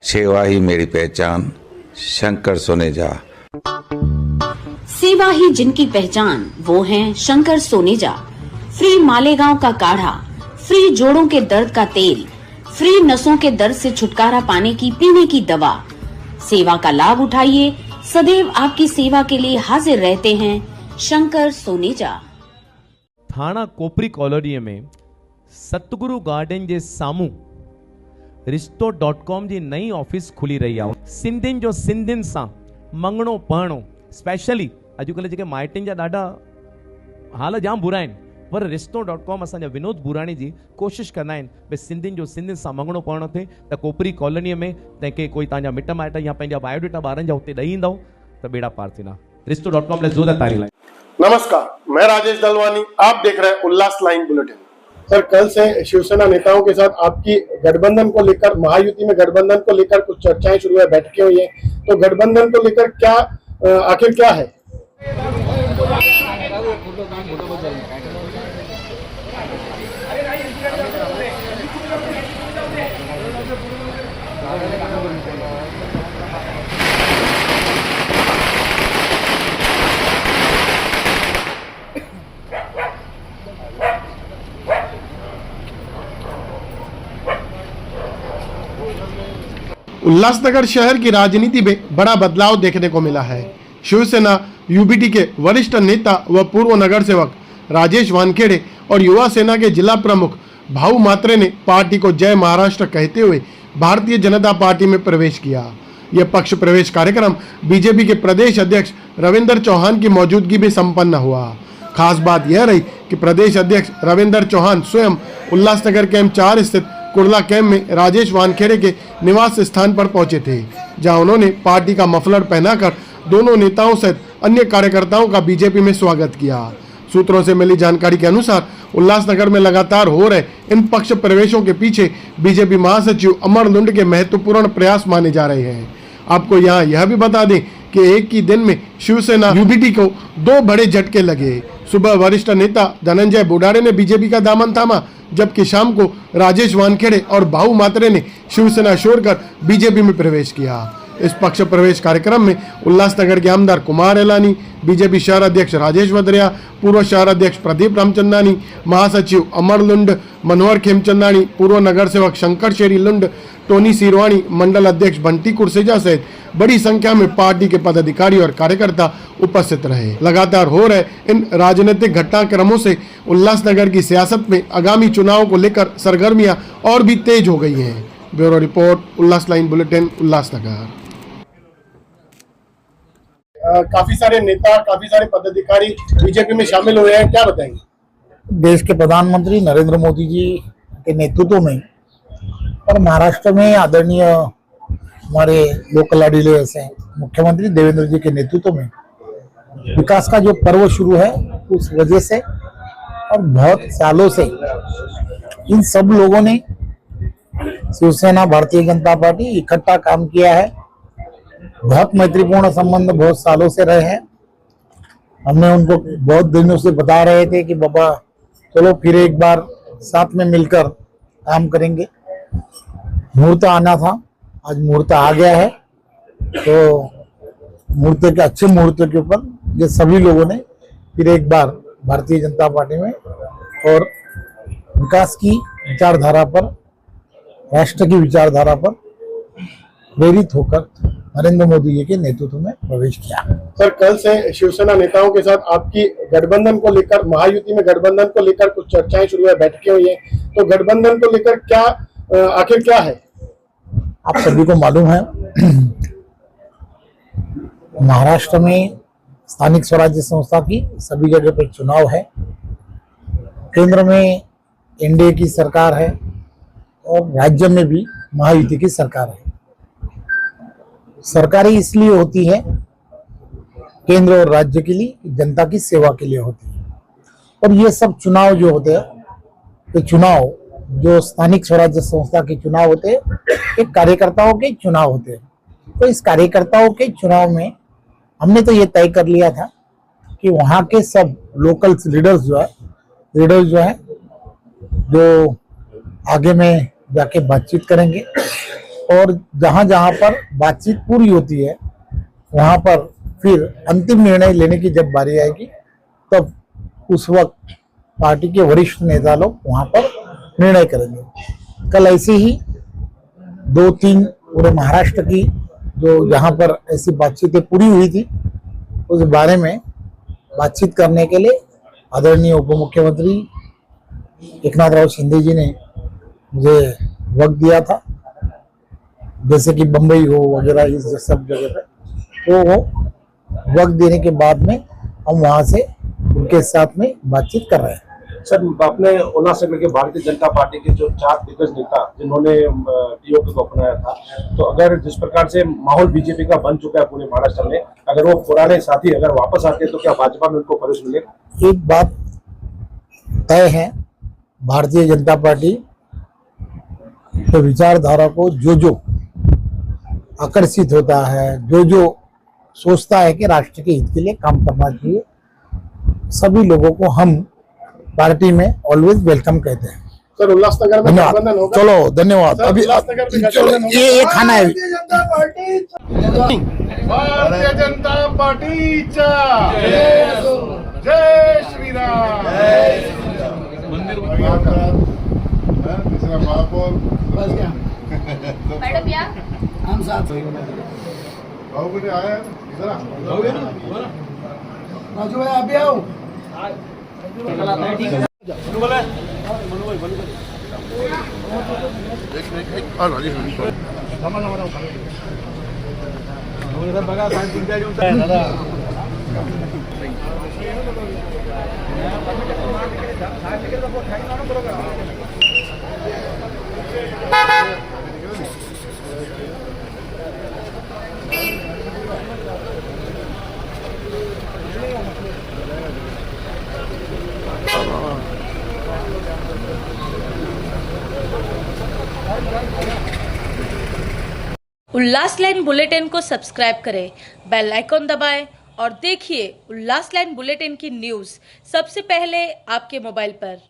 सेवा ही मेरी पहचान, शंकर सोनेजा। सेवा ही जिनकी पहचान, वो हैं शंकर सोनेजा। फ्री मालेगांव का काढ़ा, फ्री जोड़ों के दर्द का तेल, फ्री नसों के दर्द से छुटकारा पाने की पीने की दवा। सेवा का लाभ उठाइए, सदैव आपकी सेवा के लिए हाजिर रहते हैं शंकर सोनेजा। थाना कोपरी कॉलोनी में सतगुरु गार्डन जे सामू रिश्तो.com जी नई ऑफिस खुली रही आहे। सिंधियुनि जो सिंधियुनि सां मंगणो पढ़णो, स्पेशली अॼुकल्ह जेके माइटनि जा ॾाढा हाल जाम बुरा आहिनि, पर रिश्तो.com असांजा विनोद बुराणी जी कोशिशि कंदा आहिनि भई सिंधियुनि जो सिंधियुनि सां मंगणो पढ़णो थिए। त कोपरी कॉलोनीअ में तंहिंखे कोई तव्हांजा मिट माइट या पंहिंजा बायोडेटा ॿारनि जा हुते ॾेई ईंदव त बेड़ा पार थींदा। रिश्तो.com लाइ ज़ोरदार तारीफ़। नमस्कार, मैं राजेश दलवानी, आप देख रहे हैं उल्लास लाइन बुलेटिन। सर, कल से शिवसेना नेताओं के साथ आपकी गठबंधन को लेकर, महायुति में गठबंधन को लेकर कुछ चर्चाएं शुरू है, बैठकें हुई हैं, तो गठबंधन को लेकर क्या आखिर क्या है? उल्लासनगर शहर की राजनीति में बड़ा बदलाव देखने को मिला है। शिवसेना यूबीटी के वरिष्ठ नेता व पूर्व नगर सेवक राजेश वानखेड़े और युवा सेना के जिला प्रमुख भाऊ मात्रे ने पार्टी को जय महाराष्ट्र कहते हुए भारतीय जनता पार्टी में प्रवेश किया। यह पक्ष प्रवेश कार्यक्रम बीजेपी के प्रदेश अध्यक्ष रविंदर चौहान की मौजूदगी में संपन्न हुआ। खास बात यह रही कि प्रदेश अध्यक्ष रविंदर चौहान स्वयं उल्लासनगर कैंप 4 स्थित कुर्ला कैंप में राजेश वानखेड़े के निवास स्थान पर पहुंचे थे, जहां उन्होंने पार्टी का मफलर पहनाकर दोनों नेताओं सहित अन्य कार्यकर्ताओं का बीजेपी में स्वागत किया। सूत्रों से मिली जानकारी के अनुसार उल्लासनगर में लगातार हो रहे इन पक्ष प्रवेशों के पीछे बीजेपी महासचिव अमर लुंड के महत्वपूर्ण प्रयास माने जा रहे हैं। आपको यहाँ यह भी बता दें कि एक ही दिन में शिवसेना यूबीटी को 2 बड़े झटके लगे। सुबह वरिष्ठ नेता धनंजय बुडारे ने बीजेपी का दामन थामा, जबकि शाम को राजेश वानखेड़े और भाऊ मात्रे ने शिवसेना छोड़कर बीजेपी में प्रवेश किया। इस पक्ष प्रवेश कार्यक्रम में उल्लासनगर के आमदार कुमार एलानी, बीजेपी शहर अध्यक्ष राजेश वद्रिया, पूर्व शहर अध्यक्ष प्रदीप रामचंदानी, महासचिव अमर लुंड, मनोहर खेमचंदानी, पूर्व नगर सेवक शंकर शेरी लुंड, टोनी सिरवाणी, मंडल अध्यक्ष बंटी कुर्सेजा सहित बड़ी संख्या में पार्टी के पदाधिकारी और कार्यकर्ता उपस्थित रहे। लगातार हो रहे इन राजनीतिक घटनाक्रमों से उल्लासनगर की सियासत में आगामी चुनाव को लेकर सरगर्मियां और भी तेज हो गई हैं। ब्यूरो रिपोर्ट, उल्लास लाइन बुलेटिन, उल्लासनगर। काफी सारे नेता, काफी सारे पदाधिकारी बीजेपी में शामिल हुए हैं, क्या बताएंगे? देश के प्रधानमंत्री नरेंद्र मोदी जी के नेतृत्व में और महाराष्ट्र में आदरणीय हमारे लोकल लीडर्स हैं, मुख्यमंत्री देवेंद्र जी के नेतृत्व में विकास का जो पर्व शुरू है, उस वजह से और बहुत सालों से इन सब लोगों ने शिवसेना, भारतीय जनता पार्टी इकट्ठा काम किया है। बहुत मैत्रीपूर्ण संबंध बहुत सालों से रहे हैं। हमने उनको बहुत दिनों से बता रहे थे कि बाबा चलो फिर एक बार साथ में मिलकर काम करेंगे। मुहूर्त आना था, आज मुहूर्त आ गया है। तो मुहूर्त के अच्छे मुहूर्त के ऊपर ये सभी लोगों ने फिर एक बार भारतीय जनता पार्टी में और विकास की विचारधारा पर, राष्ट्र की विचारधारा पर प्रेरित होकर नरेंद्र मोदी जी के नेतृत्व में प्रवेश किया। सर, कल से शिवसेना नेताओं के साथ आपकी गठबंधन को लेकर, महायुति में गठबंधन को लेकर कुछ चर्चाएं शुरू है, बैठकें हुई हैं, तो गठबंधन को लेकर क्या आखिर क्या है? आप सभी को मालूम है महाराष्ट्र में स्थानिक स्वराज्य संस्था की सभी जगह पे चुनाव है। केंद्र में एनडीए की सरकार है और राज्य में भी महायुति की सरकार है। सरकारें इसलिए होती है केंद्र और राज्य के लिए, जनता की सेवा के लिए होती है। और ये सब चुनाव जो होते हैं, ये चुनाव जो स्थानिक स्वराज्य संस्था के चुनाव होते हैं, ये कार्यकर्ताओं के चुनाव होते हैं। तो इस कार्यकर्ताओं के चुनाव में हमने तो ये तय कर लिया था कि वहाँ के सब लोकल लीडर्स जो है जो आगे में जाके बातचीत करेंगे और जहां जहां पर बातचीत पूरी होती है वहां पर फिर अंतिम निर्णय लेने की जब बारी आएगी तब उस वक्त पार्टी के वरिष्ठ नेता लोग वहां पर निर्णय करेंगे। कल ऐसे ही 2-3 पूरे महाराष्ट्र की जो जहां पर ऐसी बातचीतें पूरी हुई थी उस बारे में बातचीत करने के लिए आदरणीय उप मुख्यमंत्री एकनाथ शिंदे जी ने मुझे वक्त दिया था, जैसे कि बम्बई हो वगैरह इस सब जगह पे, तो वो वक्त देने के बाद में हम वहां से उनके साथ में बातचीत कर रहे हैं। सर, आपने उल्लासनगर के भारतीय जनता पार्टी के जो 4 दिग्गज नेता जिन्होंने डीओके को अपनाया था, तो अगर जिस प्रकार से माहौल बीजेपी का बन चुका है पूरे महाराष्ट्र में, अगर वो पुराने साथी अगर वापस आते हैं तो क्या भाजपा में उनको प्रवेश मिलेगा? एक बात तय है, भारतीय जनता पार्टी तो विचारधारा को जो आकर्षित होता है, जो सोचता है कि राष्ट्र के हित के लिए काम करना चाहिए, सभी लोगों को हम पार्टी में ऑलवेज वेलकम कहते हैं। सर उल्लासनगर में गठबंधन होगा? चलो धन्यवाद। अभी चलो ये खाना है। भारतीय जनता पार्टीचा जय श्रीराम। तीसरा महापौर मैडम या हम साथ भाऊ बेटे आया जरा राजू भाई आप भी आओ। उल्लास लाइन बुलेटिन को सब्सक्राइब करें, बेल आइकॉन दबाएं और देखिए उल्लास लाइन बुलेटिन की न्यूज़ सबसे पहले आपके मोबाइल पर।